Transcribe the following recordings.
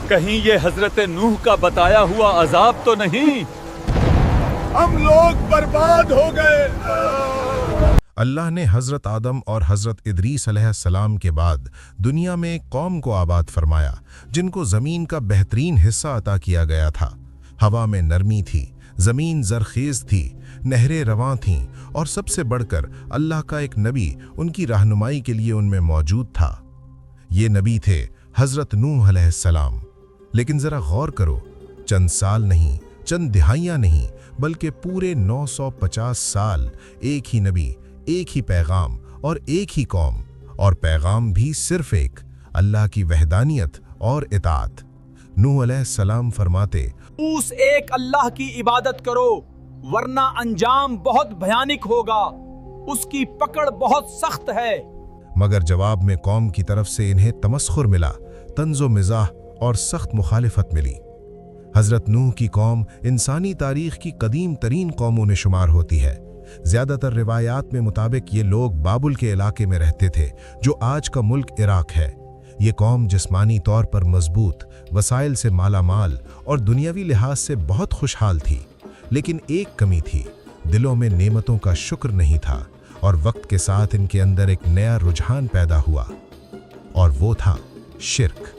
کہیں یہ حضرت نوح کا بتایا ہوا عذاب تو نہیں؟ ہم لوگ برباد ہو گئے۔ اللہ نے حضرت آدم اور حضرت ادریس علیہ السلام کے بعد دنیا میں ایک قوم کو آباد فرمایا جن کو زمین کا بہترین حصہ عطا کیا گیا تھا۔ ہوا میں نرمی تھی، زمین زرخیز تھی، نہریں رواں تھیں، اور سب سے بڑھ کر اللہ کا ایک نبی ان کی رہنمائی کے لیے ان میں موجود تھا۔ یہ نبی تھے حضرت نوح علیہ السلام۔ لیکن ذرا غور کرو، چند سال نہیں، چند دہائیاں نہیں، بلکہ پورے 950 سال ایک ہی نبی، ایک ہی پیغام اور ایک ہی قوم، اور پیغام بھی صرف ایک، اللہ کی وحدانیت اور اطاعت۔ نوح علیہ السلام فرماتے، اس ایک اللہ کی عبادت کرو ورنہ انجام بہت بھیانک ہوگا، اس کی پکڑ بہت سخت ہے۔ مگر جواب میں قوم کی طرف سے انہیں تمسخر ملا، طنز و مزاح اور سخت مخالفت ملی۔ حضرت نوح کی قوم انسانی تاریخ کی قدیم ترین قوموں میں شمار ہوتی ہے۔ زیادہ تر روایات میں مطابق یہ لوگ بابل کے علاقے میں رہتے تھے جو آج کا ملک عراق ہے۔ یہ قوم جسمانی طور پر مضبوط، وسائل سے مالا مال اور دنیاوی لحاظ سے بہت خوشحال تھی، لیکن ایک کمی تھی، دلوں میں نعمتوں کا شکر نہیں تھا، اور وقت کے ساتھ ان کے اندر ایک نیا رجحان پیدا ہوا، اور وہ تھا شرک۔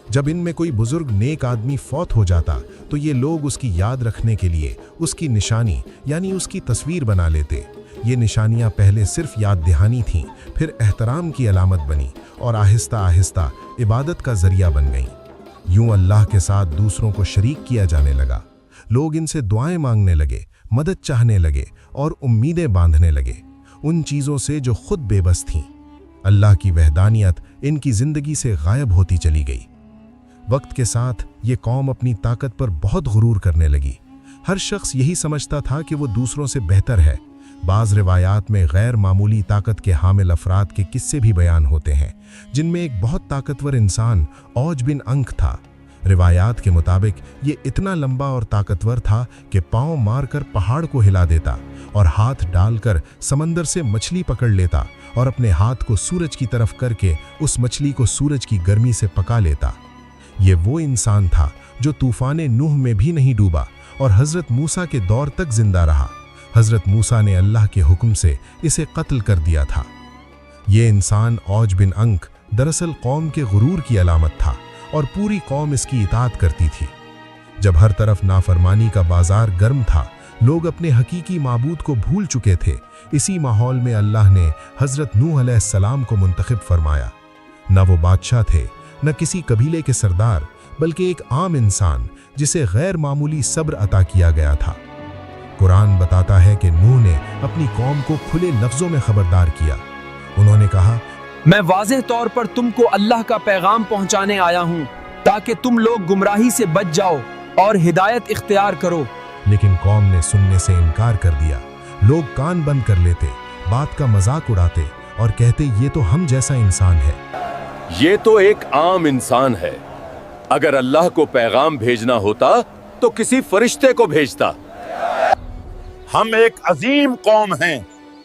جب ان میں کوئی بزرگ نیک آدمی فوت ہو جاتا تو یہ لوگ اس کی یاد رکھنے کے لیے اس کی نشانی یعنی اس کی تصویر بنا لیتے۔ یہ نشانیاں پہلے صرف یاد دہانی تھیں، پھر احترام کی علامت بنی، اور آہستہ آہستہ عبادت کا ذریعہ بن گئیں۔ یوں اللہ کے ساتھ دوسروں کو شریک کیا جانے لگا۔ لوگ ان سے دعائیں مانگنے لگے، مدد چاہنے لگے، اور امیدیں باندھنے لگے ان چیزوں سے جو خود بے بس تھیں۔ اللہ کی وحدانیت ان کی زندگی سے غائب ہوتی چلی گئی۔ وقت کے ساتھ یہ قوم اپنی طاقت پر بہت غرور کرنے لگی۔ ہر شخص یہی سمجھتا تھا کہ وہ دوسروں سے بہتر ہے۔ بعض روایات میں غیر معمولی طاقت کے حامل افراد کے قصے بھی بیان ہوتے ہیں، جن میں ایک بہت طاقتور انسان اوج بن انک تھا۔ روایات کے مطابق یہ اتنا لمبا اور طاقتور تھا کہ پاؤں مار کر پہاڑ کو ہلا دیتا، اور ہاتھ ڈال کر سمندر سے مچھلی پکڑ لیتا، اور اپنے ہاتھ کو سورج کی طرف کر کے اس مچھلی کو سورج کی گرمی سے پکا لیتا۔ یہ وہ انسان تھا جو طوفان نوح میں بھی نہیں ڈوبا اور حضرت موسیٰ کے دور تک زندہ رہا۔ حضرت موسیٰ نے اللہ کے حکم سے اسے قتل کر دیا تھا۔ یہ انسان اوج بن انک دراصل قوم کے غرور کی علامت تھا، اور پوری قوم اس کی اطاعت کرتی تھی۔ جب ہر طرف نافرمانی کا بازار گرم تھا، لوگ اپنے حقیقی معبود کو بھول چکے تھے، اسی ماحول میں اللہ نے حضرت نوح علیہ السلام کو منتخب فرمایا۔ نہ وہ بادشاہ تھے، نہ کسی قبیلے کے سردار، بلکہ ایک عام انسان جسے غیر معمولی صبر عطا کیا گیا تھا۔ قرآن بتاتا ہے کہ نوح نے اپنی قوم کو کھلے لفظوں میں خبردار کیا۔ انہوں نے کہا، میں واضح طور پر تم کو اللہ کا پیغام پہنچانے آیا ہوں تاکہ تم لوگ گمراہی سے بچ جاؤ اور ہدایت اختیار کرو۔ لیکن قوم نے سننے سے انکار کر دیا۔ لوگ کان بند کر لیتے، بات کا مذاق اڑاتے، اور کہتے یہ تو ہم جیسا انسان ہے۔ یہ تو ایک عام انسان ہے، اگر اللہ کو پیغام بھیجنا ہوتا تو کسی فرشتے کو بھیجتا۔ ہم ایک عظیم قوم ہیں،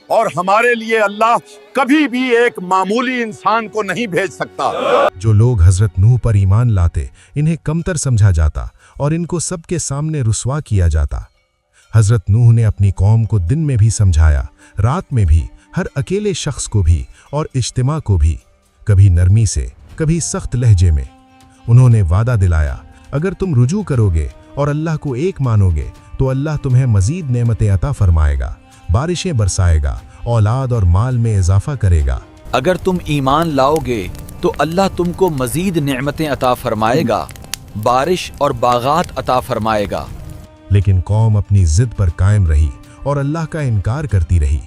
اور ہمارے لیے اللہ کبھی بھی ایک معمولی انسان کو نہیں بھیج سکتا۔ جو لوگ حضرت نوح پر ایمان لاتے انہیں کمتر سمجھا جاتا اور ان کو سب کے سامنے رسوا کیا جاتا۔ حضرت نوح نے اپنی قوم کو دن میں بھی سمجھایا، رات میں بھی، ہر اکیلے شخص کو بھی اور اجتماع کو بھی، کبھی نرمی سے، کبھی سخت لہجے میں۔ انہوں نے وعدہ دلایا، اگر تم رجوع کرو گے اور اللہ کو ایک مانو گے تو اللہ تمہیں مزید نعمتیں عطا فرمائے گا، بارشیں برسائے گا، اولاد اور مال میں اضافہ کرے گا۔ اگر تم ایمان لاؤ گے تو اللہ تم کو مزید نعمتیں عطا فرمائے گا، بارش اور باغات عطا فرمائے گا۔ لیکن قوم اپنی ضد پر قائم رہی اور اللہ کا انکار کرتی رہی۔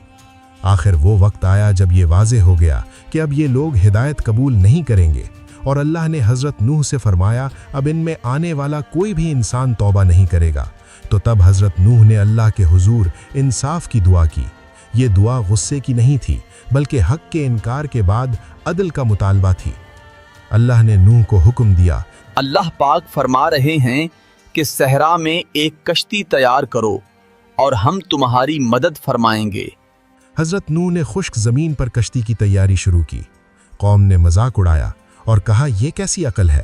آخر وہ وقت آیا جب یہ واضح ہو گیا کہ اب یہ لوگ ہدایت قبول نہیں کریں گے، اور اللہ نے حضرت نوح سے فرمایا اب ان میں آنے والا کوئی بھی انسان توبہ نہیں کرے گا۔ تو تب حضرت نوح نے اللہ کے حضور انصاف کی دعا کی۔ یہ دعا غصے کی نہیں تھی، بلکہ حق کے انکار کے بعد عدل کا مطالبہ تھی۔ اللہ نے نوح کو حکم دیا، اللہ پاک فرما رہے ہیں کہ صحرا میں ایک کشتی تیار کرو اور ہم تمہاری مدد فرمائیں گے۔ حضرت نوح نے خشک زمین پر کشتی کی تیاری شروع کی۔ قوم نے مذاق اڑایا اور کہا یہ کیسی عقل ہے؟